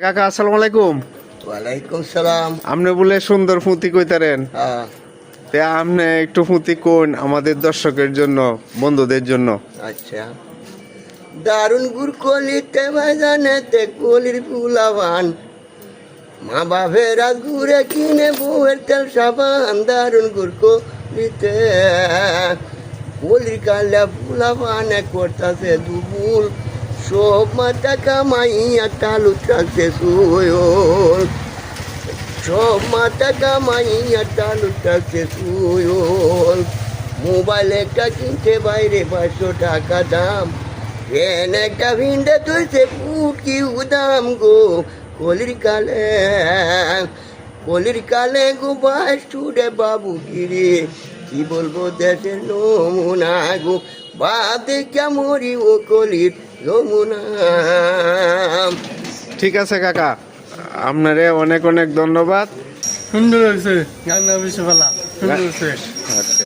কাকা আসসালামু আলাইকুম। ওয়ালাইকুম সালাম। আপনি বলে সুন্দর ফুতি কইতারেন, হ্যাঁ, তে আপনি একটু ফুতি কোন আমাদের দর্শকের জন্য, বন্ধুদের জন্য। আচ্ছা। দারুণ গুড় কলিতে বাজানেতে কলির ফুলাবান, মা বাপেরা ঘুরে কিনে বউয়ের তেল সাবান। দারুণ গুড় কলিতে কলির কালা ফুলাবানে করতাছে দুবুল, সব মাথা কামাইয়া তালু থাকছে সুয়ল, সব মাথা কামাইয়া তালু থাকছে সুয়ল। মোবাইল একটা কিনতে বাইরে 500 টাকা দাম, ফ্যান একটা ভিন্ডে তুলছে ফুটকি উদাম গো। কলির কালে গো বাস ছুড়ে বাবু গিরি, কি বলবো দেশের নমুনা গো, বাদে কেমরি ও কলির নমুনা। ঠিক আছে কাকা, আপনারে অনেক অনেক ধন্যবাদ। সুন্দর হয়েছে, গান বেশি ভালো সুন্দর হয়েছে। আচ্ছা।